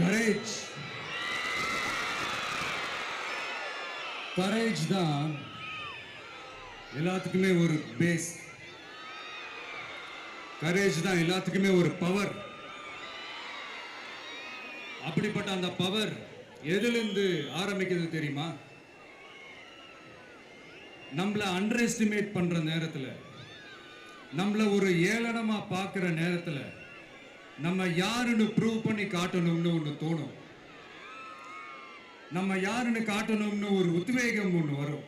Courage courage தான் எல்லாத்துக்குமே ஒரு பேஸ். கரேஜ் தான் எல்லாத்துக்குமே ஒரு பவர். அப்படிப்பட்ட அந்த பவர் எதிலிருந்து ஆரம்பிக்கிறது தெரியுமா? நம்மள அண்டர் எஸ்டிமேட் பண்ற நேரத்தில், நம்மள ஒரு ஏளனமா பார்க்கிற நேரத்தில், நம்ம யாருன்னு ப்ரூவ் பண்ணி காட்டணும்னு ஒன்று தோணும். நம்ம யாருன்னு காட்டணும்னு ஒரு உத்வேகம் ஒன்று வரும்.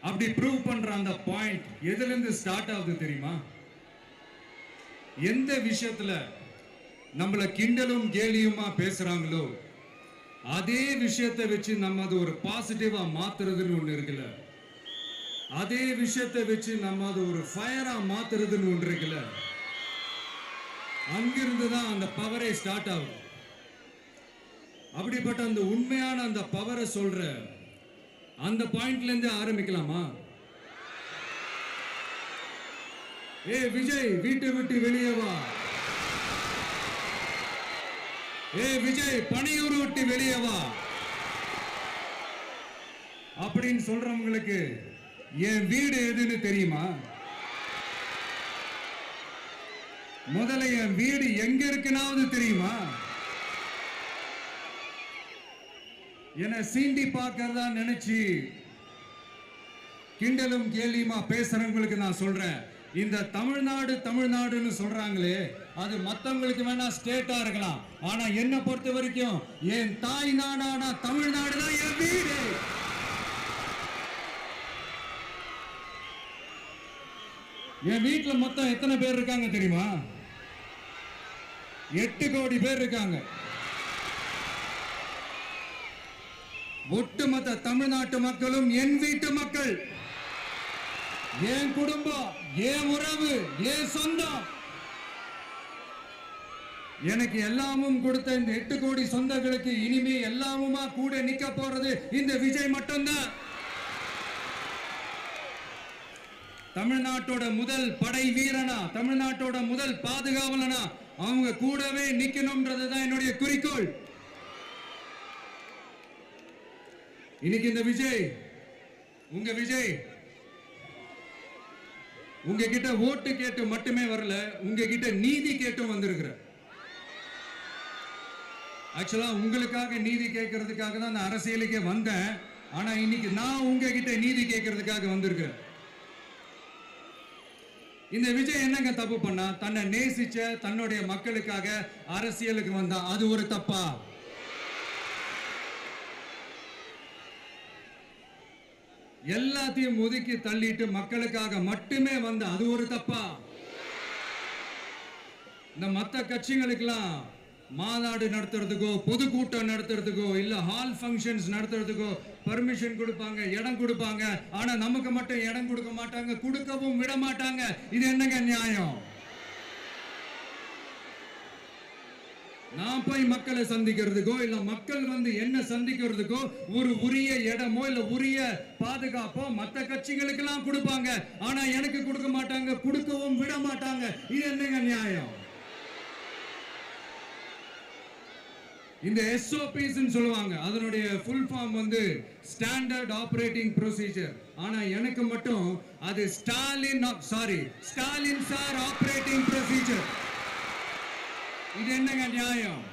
அப்படி ப்ரூவ் பண்ற அந்த பாயிண்ட் எதுல இருந்து ஸ்டார்ட் ஆகுது தெரியுமா? எந்த விஷயத்துல நம்மள கிண்டலும் கேலியுமா பேசுறாங்களோ அதே விஷயத்தை வச்சு நம்ம அது ஒரு பாசிட்டிவா மாத்துறதுன்னு ஒண்ணு இருக்குல்ல, அதே விஷயத்தை வச்சு நம்ம அது ஒரு ஃபயரா மாத்துறதுன்னு ஒன்று இருக்குல்ல, அங்கிருந்து தான் அந்த பவரே ஸ்டார்ட் ஆகுது. அப்படிப்பட்ட அந்த உண்மையான அந்த பவரை சொல்ற அந்த பாயிண்ட்ல இருந்து ஆரம்பிக்கலாமா? ஏ விஜய், வீட்டை விட்டு வெளியே வா. ஏ விஜய், பணியூர் விட்டு வெளியே வா அப்படின்னு சொல்றவங்களுக்கு என் வீடு எதுன்னு தெரியுமா? முதல்ல என் வீடு எங்க இருக்குனாவது தெரியுமா? என சீண்டி பார்க்கறதா நினைச்சு கிண்டலும் கேலியுமா பேசுறவங்களுக்கு நான் சொல்றேன், இந்த தமிழ்நாடு தமிழ்நாடுன்னு சொல்றாங்களே, அது மத்தவங்களுக்கு வேணா ஸ்டேட்டா இருக்கலாம். ஆனா என்ன பொறுத்த வரைக்கும் என் தாய் நாடான தமிழ்நாடு தான் என் வீடு. என் வீட்டுல மொத்தம் எத்தனை பேர் இருக்காங்க தெரியுமா? 8 கோடி பேர் இருக்காங்க. ஒட்டுமொத்த தமிழ்நாட்டு மக்களும் என் வீட்டு மக்கள், என் குடும்பம், என் உறவு, என் சொந்தம். எனக்கு எல்லாமும் கொடுத்த இந்த 8 கோடி சொந்தங்களுக்கு இனிமே எல்லாமுமா கூட நிக்க போறது இந்த விஜய் மட்டும்தான். தமிழ்நாட்டோட முதல் படை வீரனா, தமிழ்நாட்டோட முதல் பாதுகாவலனா அவங்க கூடவே நிக்கணும்ன்றதுதான் என்னுடைய குறிக்கோள். இன்னைக்கு இந்த விஜய், உங்க விஜய் உங்ககிட்ட ஓட்டு கேட்டு மட்டுமே வரல, உங்ககிட்ட நீதி கேட்டும் வந்திருக்கிற. ஆக்சுவலா உங்களுக்காக நீதி கேட்கறதுக்காக தான் நான் அரசியலுக்கே வந்தேன். ஆனா இன்னைக்கு நான் உங்ககிட்ட நீதி கேட்கறதுக்காக வந்திருக்கிறேன். இந்த விஜய் என்னங்க தப்பு பண்ணா? தன்னை நேசிச்ச தன்னுடைய மக்களுக்காக அரசியலுக்கு வந்தா அது ஒரு தப்பா? எல்லாத்தையும் ஒதுக்கி தள்ளிட்டு மக்களுக்காக மட்டுமே வந்த அது ஒரு தப்பா? இந்த மற்ற கட்சிகளுக்கெல்லாம் மாநாடு நடத்துறதுக்கோ, பொதுக்கூட்டம் நடத்துறதுக்கோ, இல்ல ஹால் ஃபங்க்ஷன்ஸ் நடத்துறதுக்கோ பர்மிஷன் கொடுப்பாங்க, இடம் கொடுப்பாங்க. ஆனா நமக்கு மட்டும் இடம் கொடுக்க மாட்டாங்க, கொடுக்கவும் விட மாட்டாங்க. இது என்னங்க நியாயம்? நான் போய் மக்களை சந்திக்கிறதுக்கோ இல்ல மக்கள் வந்து என்ன சந்திக்கிறதுக்கோ ஒரு உரிய இடமோ இல்ல உரிய பாதுகாப்போ மற்ற கட்சிகளுக்கு எல்லாம் கொடுப்பாங்க. ஆனா எனக்கு கொடுக்க மாட்டாங்க, கொடுக்கவும் விட மாட்டாங்க. இது என்னங்க நியாயம்? இந்த SOPs சொல்லுவாங்க, அதனுடைய ஃபுல் ஃபார்ம் வந்து ஸ்டாண்டர்ட் ஆபரேட்டிங் ப்ரொசீஜர். ஆனா எனக்கு மட்டும் அது ஸ்டாலின் சார் ஆபரேட்டிங் ப்ரொசீஜர். இது என்னங்க நியாயம்?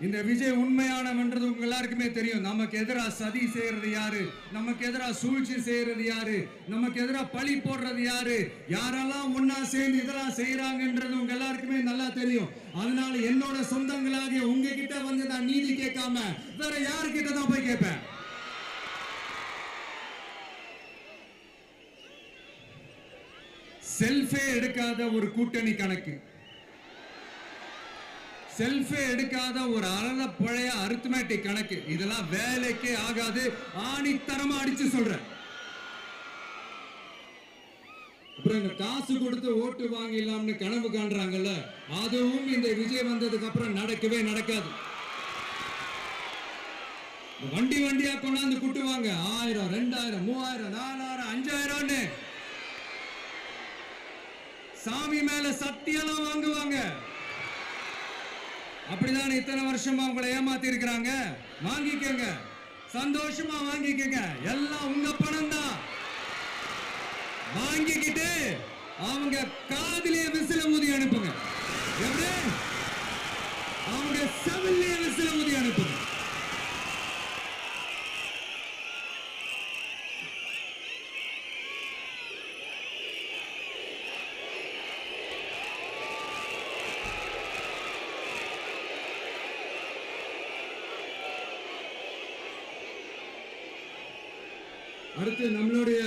இந்த விஜய் உண்மையானவன்றது உங்க எல்லாருக்குமே தெரியும். நமக்கு எதிராக சதி செய்யறது யாரு, நமக்கு எதிராக சூழ்ச்சி செய்யறது யாரு, நமக்கு எதிராக பழி போடுறது யாரு, யாரெல்லாம் ஒன்னா சேர்ந்து இதெல்லாம் செய்யறாங்கன்றது உங்க எல்லாருக்குமே நல்லா தெரியும். அதனால என்னோட சொந்தங்களாகிய உங்ககிட்ட வந்து நான் நீதி கேட்காம வேற யாருக்கிட்ட தான் போய் கேட்பேன்? செல்ஃபே எடுக்காத ஒரு கூட்டணி கணக்கு, செல்ஃபே எடுக்காத ஒரு அறத பழைய அரித்மெட்டிக் கணக்கு, இதெல்லாம் வேலைக்கே ஆகாது. ஆணித்தரமா அடிச்சு சொல்றேன். அப்புறம் இந்த காசு கொடுத்து ஓட்டு வாங்கிடலாம்னு கனவு காண்றாங்கல்ல, அதுவும் இந்த விஜய் வந்ததுக்கு அப்புறம் நடக்கவே நடக்காது. வண்டி வண்டியா கொண்டாந்து குட்டுவாங்க. 1000, 2000, 3000, 4000, 5000. சாமி மேல சத்தியெல்லாம் வாங்குவாங்க. அப்படிதான் இத்தனை வருஷமா உங்களை ஏமாத்தி இருக்கிறாங்க. வாங்கிக்கங்க, சந்தோஷமா வாங்கிக்கங்க. எல்லாம் உங்க பணம் தான். வாங்கிக்கிட்டு அவங்க காதிலே விசில ஊதி அனுப்புங்க. எப்படி? அவங்க செவிலே விசில ஊதி அனுப்புங்க. அடுத்து நம்மளுடைய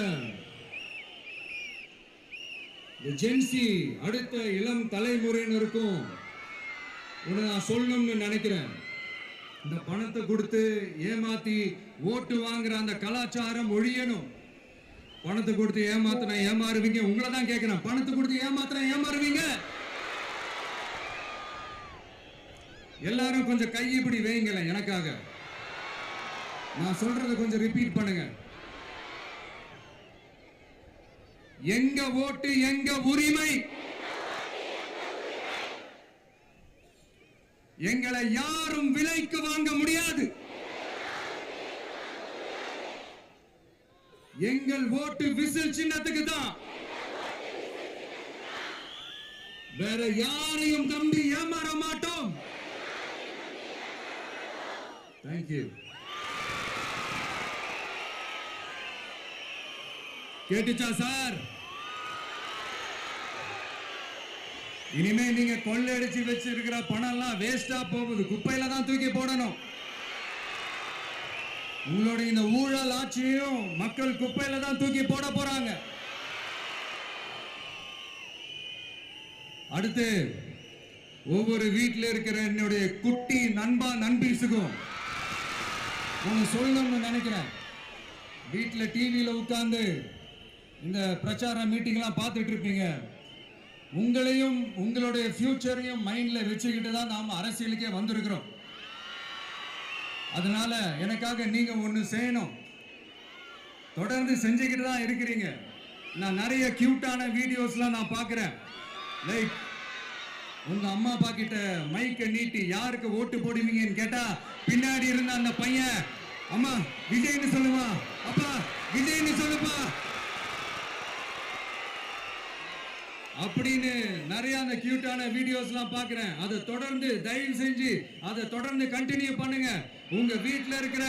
ஜென்சி அடுத்த இளம் தலைமுறையினருக்கும் நான் சொல்லணும்னு நினைக்கிறேன். இந்த பணத்தை கொடுத்து ஏமாத்தி ஓட்டு வாங்குற அந்த கலாச்சாரம் ஒழியணும். பணத்தை கொடுத்து ஏமாத்தினா ஏமாறுவீங்க. உங்களை தான் கேட்கிறேன், பணத்தை கொடுத்து ஏமாத்தினா ஏமாறுவீங்க? எல்லாரும் கொஞ்சம் கை இப்படி வைங்களேன் எனக்காக. நான் சொல்றதை கொஞ்சம் ரிப்பீட் பண்ணுங்க. எங்க ஓட்டு எங்க உரிமை. எங்களை யாரும் விலைக்கு வாங்க முடியாது. எங்கள் ஓட்டு விசில் சின்னத்துக்கு தான். வேற யாரையும் நம்பி ஏமாற மாட்டோம். தேங்க்யூ. கேட்டுச்சா சார்? இனிமே நீங்க கொள்ளையடிச்சு வச்சிருக்கிற பணம் எல்லாம் வேஸ்டா போகுது. குப்பையில தான் தூக்கி போடணும். உங்களுடைய இந்த ஊழல் ஆட்சியும் மக்கள் குப்பையில தான் தூக்கி போட போறாங்க. அடுத்து ஒவ்வொரு வீட்டில் இருக்கிற என்னுடைய குட்டி நண்பா நண்பீஸுக்கும் ஒன்னு சொல்லணும்னு நினைக்கிறேன். வீட்டில் டிவியில உட்கார்ந்து இந்த பிரச்சார மீட்டிங்லாம் பார்த்துட்டு இருப்பீங்க. உங்களையும் உங்களுடைய ஃபியூச்சரையும் மைண்ட்ல வச்சுக்கிட்டு தான் நாம அரசியலுக்கே வந்திருக்கிறோம். அதனால எனக்காக நீங்க ஒன்று செய்யணும். தொடர்ந்து செஞ்சுக்கிட்டு தான் இருக்கிறீங்க. நான் நிறைய கியூட்டான வீடியோஸ்லாம் நான் பார்க்குறேன். லைக் உங்க அம்மா அப்பா கிட்ட மைக்கை நீட்டி யாருக்கு ஓட்டு போடுவீங்கன்னு கேட்டா பின்னாடி இருந்த அந்த பையன், அம்மா விஜய்னு சொல்லுவா, அப்பா விஜய்னு சொல்லுப்பா அப்படின்னு நிறைய அந்த கியூட்டான வீடியோஸ்லாம் பார்க்கிறேன். அதை தொடர்ந்து தயவு செஞ்சு அதை தொடர்ந்து கண்டினியூ பண்ணுங்க. உங்க வீட்டில் இருக்கிற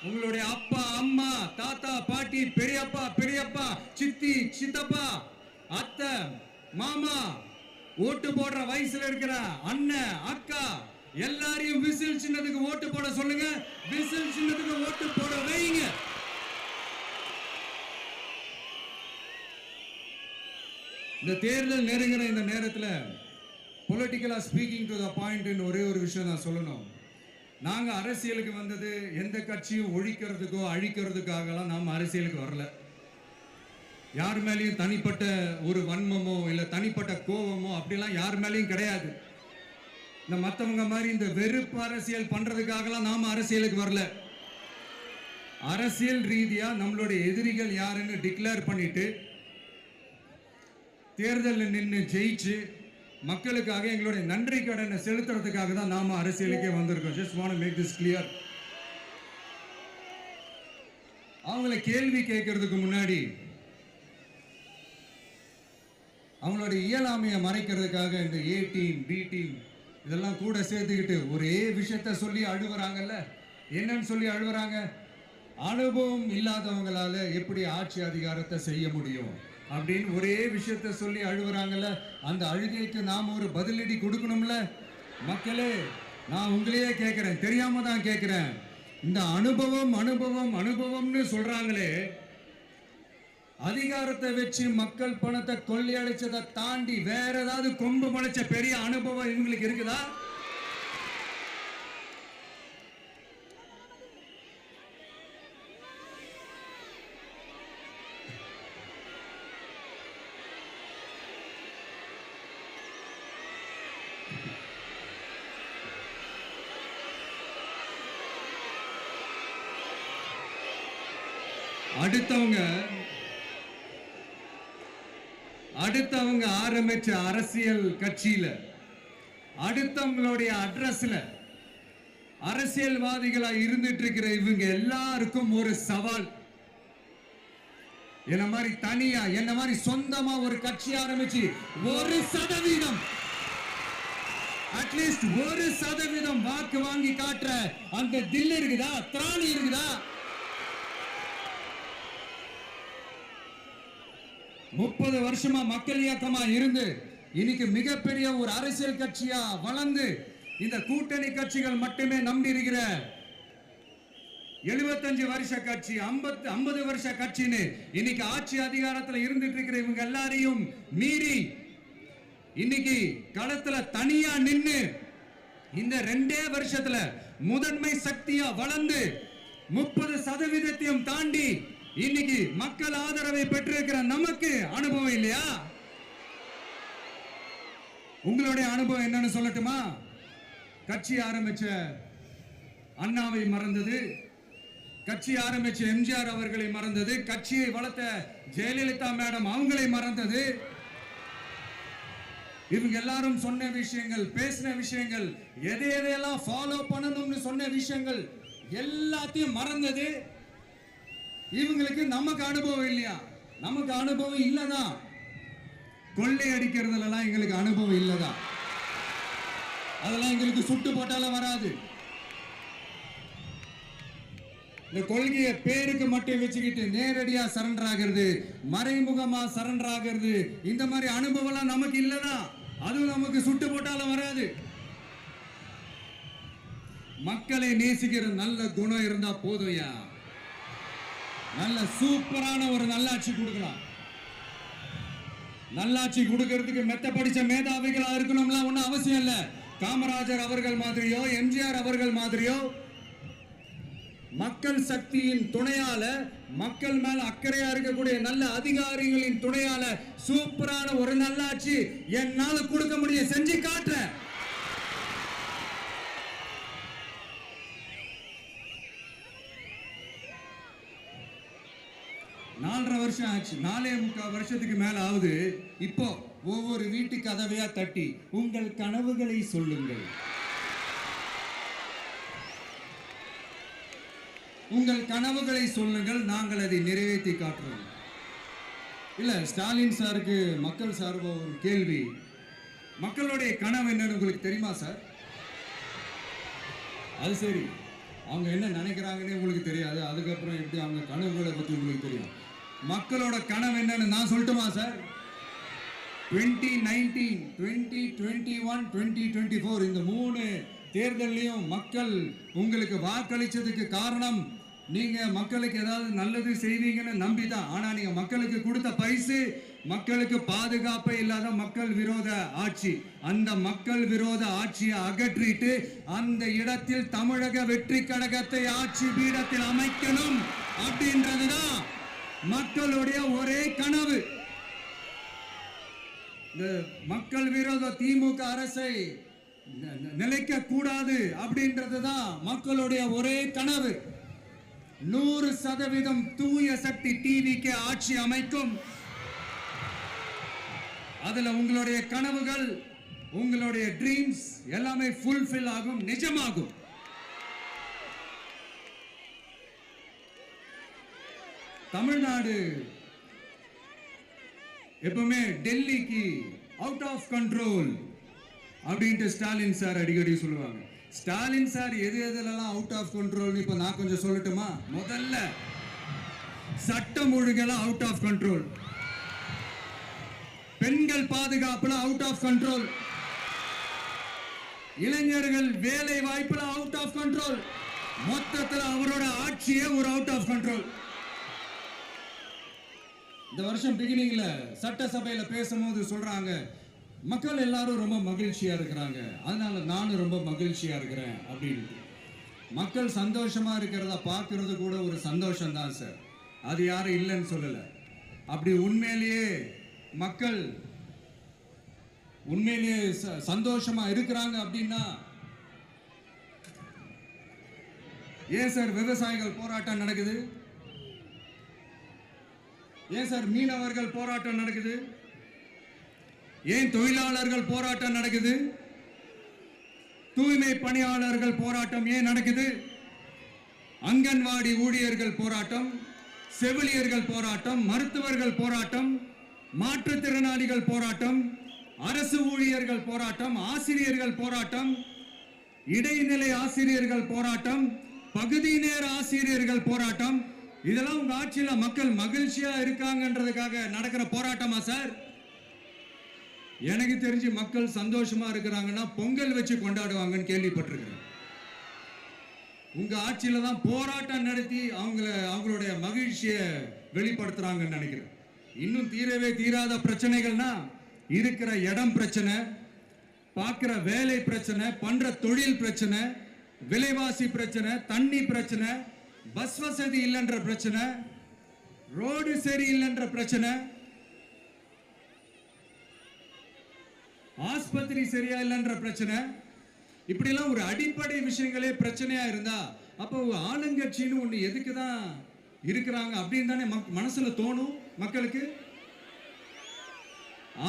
உங்களுடைய அப்பா அம்மா தாத்தா பாட்டி பெரியப்பா பெரியப்பா சித்தி சித்தப்பா அத்தை மாமா ஓட்டு போடுற வயசுல இருக்கிற அண்ணன் அக்கா எல்லாரையும் விசில் சின்னத்துக்கு ஓட்டு போட சொல்லுங்க. விசில் சின்னத்துக்கு ஓட்டு போட வைங்க. இந்த தேர்தல் நெருங்கிற இந்த நேரத்தில் பொலிட்டிக்கலா ஸ்பீக்கிங் டு த பாயிண்ட் ஒரே ஒரு விஷயம் நான் சொல்லணும். நாங்க அரசியலுக்கு வந்தது எந்த கட்சியும் ஒழிக்கிறதுக்கோ அழிக்கிறதுக்காகலாம் நாம் அரசியலுக்கு வரல. யார் மேலேயும் தனிப்பட்ட ஒரு வன்மமோ இல்லை தனிப்பட்ட கோபமோ அப்படிலாம் யார் மேலேயும் கிடையாது. இந்த மற்றவங்க மாதிரி இந்த வெறுப்பு அரசியல் பண்றதுக்காகலாம் நாம அரசியலுக்கு வரல. அரசியல் ரீதியா நம்மளுடைய எதிரிகள் யாருன்னு டிக்ளேர் பண்ணிட்டு தேர்தலில் நின்று ஜெயிச்சு மக்களுக்காக எங்களுடைய நன்றி கடனை செலுத்துறதுக்காக தான் நாம அரசியலுக்கே வந்திருக்கோம். Just want to make this clear. அவங்கள கேள்வி கேட்கறதுக்கு முன்னாடி அவங்களோட இயலாமையை மறைக்கிறதுக்காக இந்த ஏ டீம் பி டீம் இதெல்லாம் கூட சேர்த்துக்கிட்டு ஒரே விஷயத்த சொல்லி அழுவுறாங்கல்ல. என்னன்னு சொல்லி அழுவுறாங்க? அனுபவம் இல்லாதவங்களால எப்படி ஆட்சி அதிகாரத்தை செய்ய முடியும் அப்படின்னு ஒரே விஷயத்த சொல்லி அழுவுறாங்கல்ல. அந்த அழுகைக்கு நாம் ஒரு பதிலடி கொடுக்கணும்ல. மக்களே, நான் உங்களையே கேட்கிறேன், தெரியாம தான் கேட்கிறேன். இந்த அனுபவம் அனுபவம் அனுபவம்னு சொல்றாங்களே, அதிகாரத்தை வச்சு மக்கள் பணத்தை கொள்ளையடிச்சதை தாண்டி வேற ஏதாவது கொம்பு முளைச்ச பெரிய அனுபவம் இவங்களுக்கு இருக்குதா? அடுத்தவங்க ஆரம்பிச்ச அரசியல் கட்சியில, அடுத்தவங்களுடைய அட்ரஸ்ல அரசியல்வாதிகளா இருந்துட்டு இருக்கிற இவங்க எல்லாருக்கும் ஒரு சவால். என்ன மாதிரி தனியா, என்ன மாதிரி சொந்தமா ஒரு கட்சி ஆரம்பிச்சு 1% அட்லீஸ்ட் 1% வாக்கு வாங்கி காட்டுற அந்த தில் இருக்குதா, திராணி இருக்குதா? 30 வருஷமா மக்கள் இயக்கமா இருந்து இன்னைக்கு மிகப்பெரிய ஒரு அரசியல் கட்சியா வளர்ந்து இந்த கூட்டணி கட்சிகள் மட்டுமே நம்பி இருக்கிற 75 வருஷ கட்சி, 50 வருஷ கட்சின்னு இன்னைக்கு ஆட்சி அதிகாரத்தில் இருந்துட்டு இருக்கிற இவங்க எல்லாரையும் மீறி இன்னைக்கு களத்துல தனியா நின்னு இந்த 2 வருஷத்துல முதன்மை சக்தியா வளர்ந்து 30% தாண்டி இன்னைக்கு மக்கள் ஆதரவை பெற்றிருக்கிற நமக்கு அனுபவம் இல்லையா? உங்களுடைய அனுபவம் என்னன்னு சொல்லட்டுமா? கட்சி ஆரம்பிச்ச அண்ணாவை மறந்தது, கட்சி ஆரம்பிச்ச எம்ஜிஆர் அவர்களை மறந்தது, கட்சியை வளர்த்த ஜெயலலிதா மேடம் அவங்களை மறந்தது. இவங்க எல்லாரும் சொன்ன விஷயங்கள், பேசின விஷயங்கள், எதையெல்லாம் ஃபாலோ பண்ணணும்னு சொன்ன விஷயங்கள் எல்லாத்தையும் மறந்தது. இவங்களுக்கு நமக்கு அனுபவம் இல்லையா? நமக்கு அனுபவம் இல்லதான். கொள்ளை அடிக்கிறதுலாம் எங்களுக்கு அனுபவம் இல்லதான். அதெல்லாம் எங்களுக்கு சுட்டு போட்டாலும் வராது. இந்த கொள்கையை பேருக்கு மட்டும் வச்சுக்கிட்டு நேரடியா சரண்டர் ஆகிறது, மறைமுகமா சரண்டர் ஆகிறது, இந்த மாதிரி அனுபவம் நமக்கு இல்லதான். அதுவும் நமக்கு சுட்டு போட்டாலும் வராது. மக்களை நேசிக்கிற நல்ல குணம் இருந்தா போதும்யா. நல்ல சூப்பரான ஒரு நல்லாட்சி கொடுக்கலாம். நல்லாட்சி கொடுக்கிறதுக்கு மெத்த படிச்ச மேதாவிகளா இருக்கணும்லாம் ஒன்றும் அவசியம் இல்லை. காமராஜர் அவர்கள் மாதிரியோ, எம்ஜிஆர் அவர்கள் மாதிரியோ மக்கள் சக்தியின் துணையால, மக்கள் மேல அக்கறையா இருக்கக்கூடிய நல்ல அதிகாரிகளின் துணையால சூப்பரான ஒரு நல்லாட்சி என்னால கொடுக்க முடியும், செஞ்சு காட்டுறேன். நாலரை வருஷம் ஆச்சு, 4.25 வருஷத்துக்கு மேல ஆகுது. இப்போ ஒவ்வொரு வீட்டு கதவையா தட்டி உங்கள் கனவுகளை சொல்லுங்கள், உங்கள் கனவுகளை சொல்லுங்கள், நாங்கள் அதை நிறைவேற்றி காட்டுறோம். இல்ல, ஸ்டாலின் சாருக்கு மக்கள் சார்பா ஒரு கேள்வி. மக்களுடைய கனவு என்னன்னு உங்களுக்கு தெரியுமா சார்? அது சரி, அவங்க என்ன நினைக்கிறாங்கன்னு உங்களுக்கு தெரியாது, அதுக்கப்புறம் எப்படி அவங்க கனவுகளை பத்தி உங்களுக்கு தெரியும்? மக்களோட கனவு என்னன்னு நான் சொல்லட்டுமா சார்? 2019, 2021, 2024 இந்த 3 தேர்தலையும் மக்கள் உங்களுக்கு வாக்களிச்சதுக்கு காரணம் நீங்க மக்களுக்கு ஏதாவது நல்லது செய்வீங்கன்னு நம்பிதான். ஆனா நீங்க மக்களுக்கு கொடுத்த பரிசு மக்களுக்கு பாதுகாப்பே இல்லாத மக்கள் விரோத ஆட்சி. அந்த மக்கள் விரோத ஆட்சியை அகற்றிட்டு அந்த இடத்தில் தமிழக வெற்றி கழகத்தை ஆட்சி பீடத்தில் அமைக்கணும் அப்படின்றதுதான் மக்களுடைய ஒரே கனவு. இந்த மக்கள் விரோத திமுக அரசை நிலைக்க கூடாது அப்படின்றதுதான் மக்களுடைய ஒரே கனவு. 100% தூய சக்தி டிவிக்கு ஆட்சி அமைக்கும். அதுல உங்களுடைய கனவுகள், உங்களுடைய ட்ரீம்ஸ் எல்லாமே ஃபுல்ஃபில் ஆகும், நிஜமாகும். தமிழ்நாடு எப்பவுமே டெல்லிக்கு அவுட் ஆஃப் கண்ட்ரோல் அப்படின்ட்டு ஸ்டாலின் சார் அடிக்கடி சொல்லுவாங்க. ஸ்டாலின் சார் எதெல்லாம் அவுட் ஆஃப் கண்ட்ரோல் இப்ப நான் கொஞ்சம் சொல்லட்டுமா? முதல்ல சட்டம் ஒழுங்கெல்லாம் அவுட் ஆஃப் கண்ட்ரோல், பெண்கள் பாதுகாப்புல அவுட் ஆஃப் கண்ட்ரோல், இளைஞர்கள் வேலை வாய்ப்புல அவுட் ஆஃப் கண்ட்ரோல், மொத்தத்தில் அவரோட ஆட்சியே ஒரு அவுட் ஆஃப் கண்ட்ரோல். இந்த வருஷம் பிகினிங்ல சட்டசபையில பேசும்போது சொல்றாங்க, மக்கள் எல்லாரும் ரொம்ப மகிழ்ச்சியா இருக்கிறாங்க, அதனால நானும் ரொம்ப மகிழ்ச்சியா இருக்கிறேன் அப்படின்னு. மக்கள் சந்தோஷமா இருக்கிறத பார்க்கறது கூட ஒரு சந்தோஷம் தான் சார், அது யாரும் இல்லைன்னு சொல்லல. அப்படி உண்மையிலேயே மக்கள் உண்மையிலேயே சந்தோஷமா இருக்கிறாங்க அப்படின்னா ஏன் சார் விவசாயிகள் போராட்டம் நடக்குது? ஏன் சார் மீனவர்கள் போராட்டம் நடக்குது? ஏன் தொழிலாளர்கள் போராட்டம் நடக்குது? தூய்மை பணியாளர்கள் போராட்டம் ஏன் நடக்குது? அங்கன்வாடி ஊழியர்கள் போராட்டம், செவிலியர்கள் போராட்டம், மருத்துவர்கள் போராட்டம், மாற்றுத்திறனாளிகள் போராட்டம், அரசு ஊழியர்கள் போராட்டம், ஆசிரியர்கள் போராட்டம், இடைநிலை ஆசிரியர்கள் போராட்டம், பகுதி நேர ஆசிரியர்கள் போராட்டம். இதெல்லாம் உங்க ஆட்சியில மக்கள் மகிழ்ச்சியா இருக்காங்கன்றதுக்காக நடக்கிற போராட்டமா சார்? எனக்கு தெரிஞ்சு மக்கள் சந்தோஷமா இருக்கிறாங்கன்னா பொங்கல் வச்சு கொண்டாடுவாங்கன்னு கேள்விப்பட்டிருக்கிறேன். உங்க ஆட்சியில தான் போராட்டம் நடத்தி அவங்களுடைய மகிழ்ச்சியை வெளிப்படுத்துறாங்கன்னு நினைக்கிறேன். இன்னும் தீரவே தீராத பிரச்சனைகள்னா இருக்கிற இடம் பிரச்சனை, பார்க்கிற வேலை பிரச்சனை, பண்ற தொழில் பிரச்சனை, விலைவாசி பிரச்சனை, தண்ணி பிரச்சனை, பஸ் வசதி இல்லைன்ற பிரச்சனை, ரோடு சரி இல்லைன்ற பிரச்சனை, ஆஸ்பத்திரி சரியா இல்லைன்ற பிரச்சனை. இப்படி எல்லாம் ஒரு அடிப்படை விஷயங்களே பிரச்சனையா இருந்தா அப்போ ஆளுங்கட்சின்னு ஒண்ணு எதுக்கு தான் இருக்கிறாங்க அப்படின்னு தானே மனசுல தோணும் மக்களுக்கு.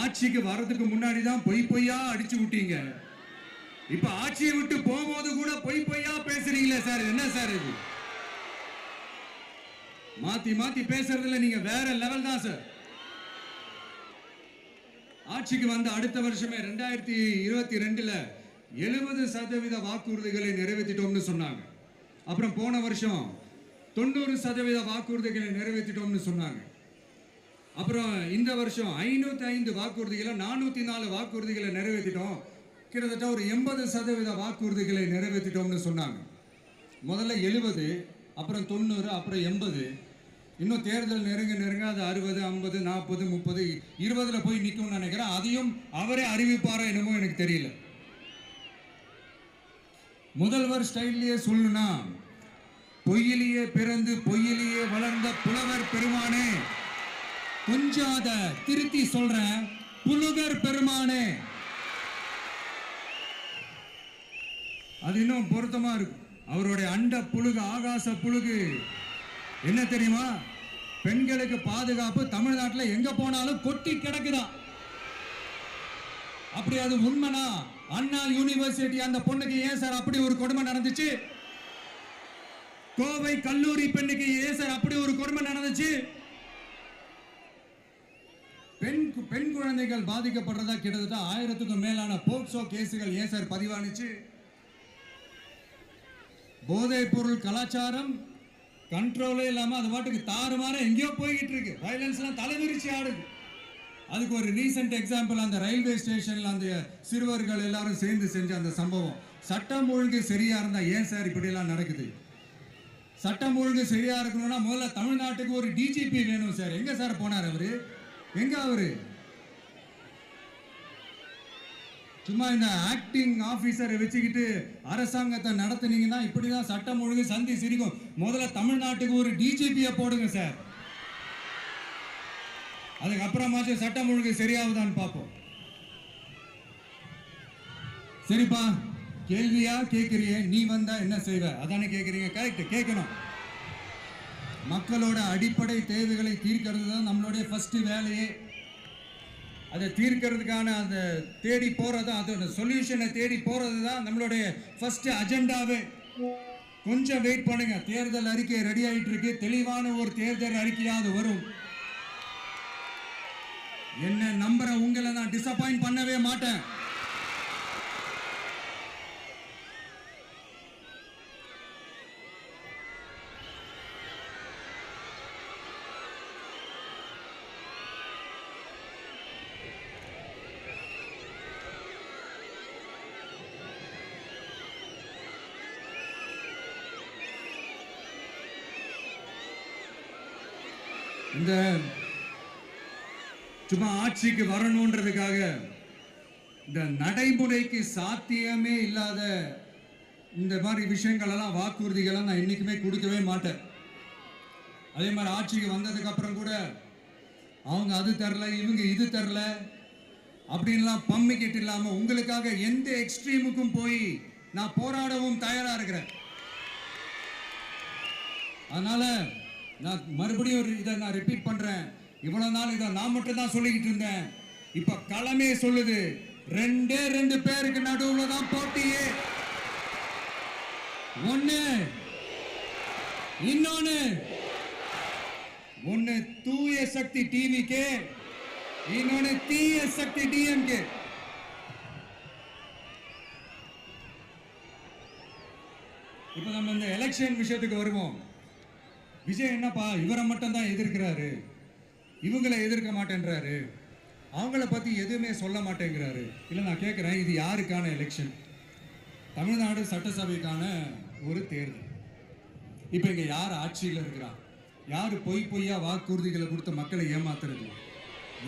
ஆட்சிக்கு வர்றதுக்கு முன்னாடி தான் பொய்யா அடிச்சு விட்டீங்க. இப்ப ஆட்சியை விட்டு போகும்போது கூட பொய்யா பேசுறீங்களே சார், என்ன சார் இது? மாத்தி மாத்தி பேசுறதுல நீங்க வேற லெவல் தான் சார். ஆட்சிக்கு வந்த அடுத்த வருஷமே 2022ல 70% வாக்குறுதிகளை நிறைவேற்றிட்டோம்னு சொன்னாங்க. அப்புறம் போன வருஷம் 90% வாக்குறுதிகளை நிறைவேற்றிட்டோம்னு சொன்னாங்க. அப்புறம் இந்த வருஷம் 505 வாக்குறுதிகளை 404 வாக்குறுதிகளை நிறைவேற்றிட்டோம். கிட்டத்தட்ட ஒரு 80% வாக்குறுதிகளை நிறைவேற்றிட்டோம்னு சொன்னாங்க. முதல்ல 70, அப்புறம் 90, அப்புறம் 80. இன்னும் தேர்தல் நெருங்க அது 60, 50, 40, 30, 20ல போய் நிற்கும்னு நினைக்கிறேன். அதையும் அவரே அறிவிப்பாரா என்னமோ எனக்கு தெரியல. முதல்வர் ஸ்டைல்லையே சொல்லணும்னா, பொய்யிலேயே பிறந்து பொய்யிலேயே வளர்ந்த புலவர் பெருமானே, கொஞ்சம் அதை திருத்தி சொல்றேன், புலவர் பெருமானே. அது இன்னும் பொருத்தமா இருக்கும். அவருடைய அண்ட புழுகு, ஆகாச புழுகு என்ன தெரியுமா? பெண்களுக்கு பாதுகாப்பு தமிழ்நாட்டில் எங்க போனாலும் கொட்டி கிடக்குதான். அப்படி அது உண்மைனா அண்ணா யூனிவர்சிட்டி அந்த பொண்ணுக்கு ஏன் சார் அப்படி ஒரு கொடுமை நடந்துச்சு? கோவை கல்லூரி பெண்ணுக்கு ஏன் சார் அப்படி ஒரு கொடுமை நடந்துச்சு? பெண் குழந்தைகள் பாதிக்கப்படுறதா கிட்டத்தட்ட 1000க்கும் மேலான போக்சோ கேசுகள் ஏன் சார் பதிவானுச்சு? போதைப் பொருள் கலாச்சாரம் கண்ட்ரோலே இல்லாம அது பாட்டுக்கு தாறுமாற எங்கேயோ போய்கிட்டு இருக்கு. வயலன்ஸ்லாம் தலைவிரிச்சு ஆடுது. அதுக்கு ஒரு ரீசெண்ட் எக்ஸாம்பிள் அந்த ரயில்வே ஸ்டேஷன்ல அந்த சிறுவர்கள் எல்லாரும் சேர்ந்து செஞ்ச அந்த சம்பவம். சட்டம் ஒழுங்கு சரியா இருந்தா ஏன் சார் இப்படி எல்லாம் நடக்குது? சட்டம் ஒழுங்கு சரியா இருக்கணும்னா முதல்ல தமிழ்நாட்டுக்கு ஒரு டிஜிபி வேணும் சார். எங்க சார் போனார் அவரு? எங்க அவரு? சும்மா இந்த ஆக்டிங் ஆபீசரை வச்சுக்கிட்டு அரசாங்கத்தை நடத்துனீங்கன்னா இப்படிதான் சட்டம் ஒழுங்கு சந்தி சிரிக்கும். முதல்ல தமிழ்நாட்டுக்கு ஒரு டிஜிபியை போடுங்க சார். அதுக்கப்புறமாச்சும் சட்டம் ஒழுங்கு சரியாகுதான்னு பார்ப்போம். சரிப்பா, கேள்வியா கேட்கிறிய, நீ வந்தா என்ன செய்வ அதானே கேட்கறீங்க. கரெக்ட், கேட்கணும். மக்களோட அடிப்படை தேவைகளை தீர்க்கிறது தான் நம்மளுடைய ஃபர்ஸ்ட் வேலையே. அதை தீர்க்கிறதுக்கான அந்த தேடி போறது, அதோட சொல்யூஷனை தேடி போறது தான் நம்மளுடைய ஃபர்ஸ்ட் அஜெண்டாவே. கொஞ்சம் வெயிட் பண்ணுங்க, தேர்தல் அறிக்கை ரெடி ஆயிட்டு இருக்கு. தெளிவான ஒரு தேர்தல் அறிக்கையாவது வரும். என்ன நம்புற உங்களை நான் டிசப்பாயிண்ட் பண்ணவே மாட்டேன். இந்த சும்மா ஆட்சிக்கு வரணும்ன்றதுக்காக இந்த நடைமுறைக்கு சாத்தியமே இல்லாத இந்த மாதிரி விஷயங்கள் எல்லாம், வாக்குறுதிகளை நான் என்னைக்குமே கொடுக்கவே மாட்டேன். அதே மாதிரி ஆட்சிக்கு வந்ததுக்கு அப்புறம் கூட அவங்க அது தரல, இவங்க இது தரல அப்படின்லாம் பம்மிக்கிட்டு இல்லாம உங்களுக்காக எந்த எக்ஸ்ட்ரீமுக்கும் போய் நான் போராடவும் தயாரா இருக்கிறேன். அதனால நான் மறுபடியும் இதை நான் ரிப்பீட் பண்றேன். இவ்வளவு நாள் இதை நான் மட்டும் தான் சொல்லிக்கிட்டு இருந்தேன். இப்ப களமே சொல்லுது, ரெண்டே ரெண்டு பேருக்கு நடுவுல தான் போட்டியே. ஒண்ணு தூய சக்தி டிவிக்கு, இன்னொன்னு தீய சக்தி டிஎம்கே. இப்ப நம்ம இந்த எலெக்ஷன் விஷயத்துக்கு வருவோம். விஜய் என்னப்பா இவரை மட்டும் தான் எதிர்க்கிறாரு, இவங்களை எதிர்க்க மாட்டேன்றாரு, அவங்கள பத்தி எதுவுமே சொல்ல மாட்டேங்கிறாரு. இல்லை, நான் கேட்கிறேன், இது யாருக்கான எலெக்ஷன்? தமிழ்நாடு சட்டசபைக்கான ஒரு தேர்தல். இப்ப இங்க யார் ஆட்சியில் இருக்கிறா? யாரு பொய்யா வாக்குறுதிகளை கொடுத்து மக்களை ஏமாத்துறது?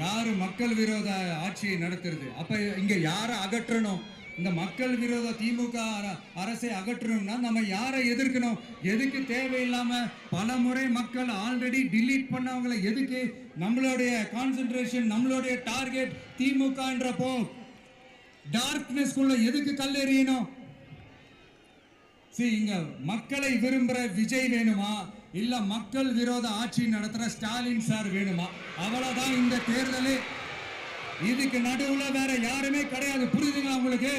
யாரு மக்கள் விரோத ஆட்சியை நடத்துறது? அப்ப இங்க யாரை அகற்றணும்? இந்த மக்கள் விரோத திமுக அரசை அகற்றணும்னா நம்ம யாரை எதிர்க்கணும்? எதுக்கு தேவையில்லாம பல முறை மக்கள் ஆல்ரெடி டிலீட் பண்ணவங்களை எதுக்கு நம்மளுடைய கான்சென்ட்ரேஷன், நம்மளுடைய டார்கெட் திமுகன்றப்போ டார்க்னஸ் குள்ள எதுக்கு கல்லெறியணும்? இங்க மக்களை விரும்புற விஜய் வேணுமா, இல்ல மக்கள் விரோத ஆட்சி நடத்துற ஸ்டாலின் சார் வேணுமா? அவ்வளவுதான் இந்த தேர்தலே. இதுக்கு நடுவுல வேற யாருமே கிடையாது. புரியுதுங்களா உங்களுக்கு?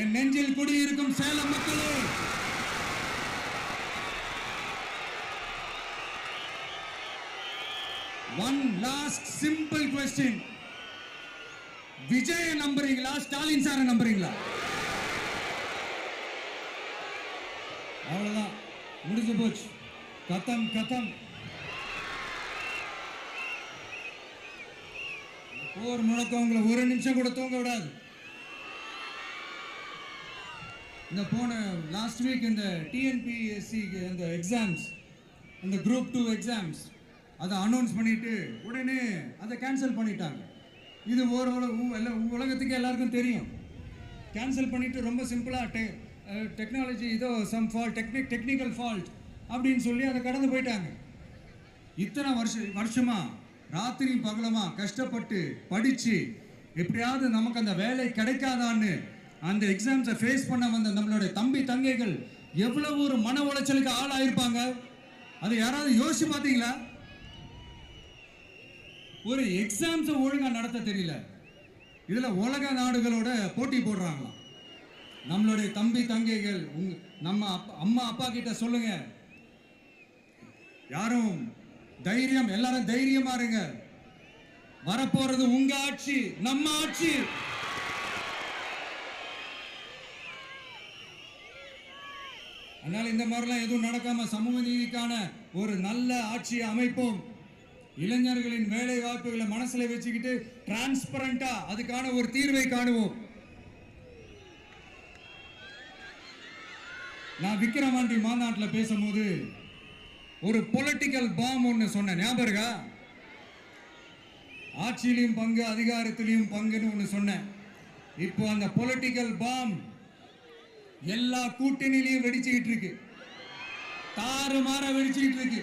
என் நெஞ்சில் குடியிருக்கும் சேலம் மக்களே, one last simple question. Vijaya நம்புறீங்களா, ஸ்டாலின் சார நம்புறீங்களா? அவ்வளவுதான், முடிஞ்சு போச்சு. கதம். போர் முழக்கம் உங்களை ஒரு நிமிஷம் கூட தூங்க விடாது. இந்த போன லாஸ்ட் வீக் இந்த டிஎன்பிஎஸ்சி இந்த எக்ஸாம்ஸ், இந்த குரூப் 2 எக்ஸாம்ஸ் அதை அனௌன்ஸ் பண்ணிட்டு உடனே அதை கேன்சல் பண்ணிட்டாங்க. இது உலகத்துக்கு எல்லாருக்கும் தெரியும். கேன்சல் பண்ணிட்டு ரொம்ப சிம்பிளா டெக்னாலஜி ஏதோ சம் ஃபால்ட், டெக்னிக்கல் ஃபால்ட் அப்படின்னு சொல்லி அதை கடந்து போயிட்டாங்க. இத்தனை வருஷமா ராத்திரி பகலமா கஷ்டப்பட்டு படிச்சு எப்படியாவது நமக்கு அந்த வேலை கிடைக்காதான்னு அந்த எக்ஸாம்ஸை ஃபேஸ் பண்ண வந்த நம்மளுடைய தம்பி தங்கைகள் எவ்வளவு ஒரு மன உளைச்சலுக்கு ஆளாயிருப்பாங்க. அதை யாராவது யோசிச்சு பார்த்தீங்களா? ஒரு எக்ஸாம்ஸை ஒழுங்கா நடத்த தெரியல, இதுல உலக நாடுகளோட போட்டி போடுறாங்களாம். நம்மளுடைய தம்பி தங்கைகள், நம்ம அம்மா அப்பா கிட்ட சொல்லுங்க, யாரும் தைரியம், எல்லாரும் தைரியமா இருங்க. வரப்போறது உங்க ஆட்சி, நம்ம ஆட்சி. அதனால இந்த மாதிரிலாம் எதுவும் நடக்காம சமூக நீதிக்கான ஒரு நல்ல ஆட்சியை அமைப்போம். இளைஞர்களின் வேலை வாய்ப்புகளை மனசுல வச்சுக்கிட்டு டிரான்ஸ்பரண்டா அதுக்கான ஒரு தீர்வை காணுவோம். நான் விக்கிரவாண்டி மாநாட்டில் பேசும்போது ஒரு பொலிட்டிக்கல் பாம் ஒன்று சொன்னேன், ஞாபகம் இருக்கா? ஆட்சியிலையும் பங்கு, அதிகாரத்திலையும் பங்குன்னு ஒன்று சொன்னேன். இப்போ அந்த பொலிட்டிக்கல் பாம் எல்லா கூட்டணியிலையும் வெடிச்சுக்கிட்டு இருக்கு, தாறுமாற வெடிச்சுக்கிட்டு இருக்கு.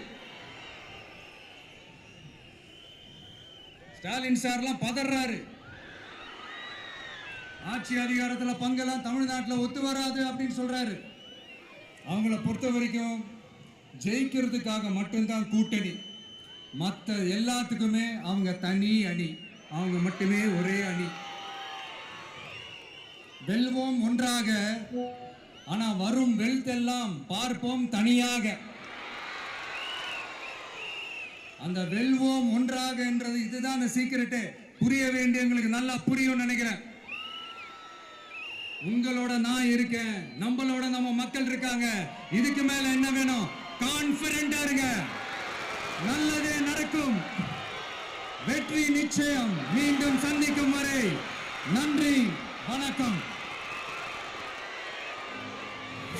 ஸ்டாலின் சார்லாம் பதறாரு, ஆட்சி அதிகாரத்தில் பங்கெல்லாம் தமிழ்நாட்டில் ஒத்து வராது அப்படின்னு சொல்றாரு. அவங்கள பொறுத்த வரைக்கும் ஜெயிக்கிறதுக்காக மட்டும்தான் கூட்டணி, மற்ற எல்லாத்துக்குமே அவங்க தனி அணி, அவங்க மட்டுமே ஒரே அணி. வெல்வோம் ஒன்றாக, ஆனா வரும் வெல்த் எல்லாம் பார்ப்போம் தனியாக. அந்த வெல்வோம் ஒன்றாக என்றது இதுதான் சீக்கிரட்டு. புரிய வேண்டியவங்களுக்கு நல்லா புரியும் நினைக்கிறேன். உங்களோட நான் இருக்கேன், நம்மளோட நம்ம மக்கள் இருக்காங்க. இதுக்கு மேல என்ன வேணும்? கான்பிடென்டா இருங்க, நல்லதே நடக்கும், வெற்றி நிச்சயம். மீண்டும் சந்திக்கும் வரை நன்றி, வணக்கம்.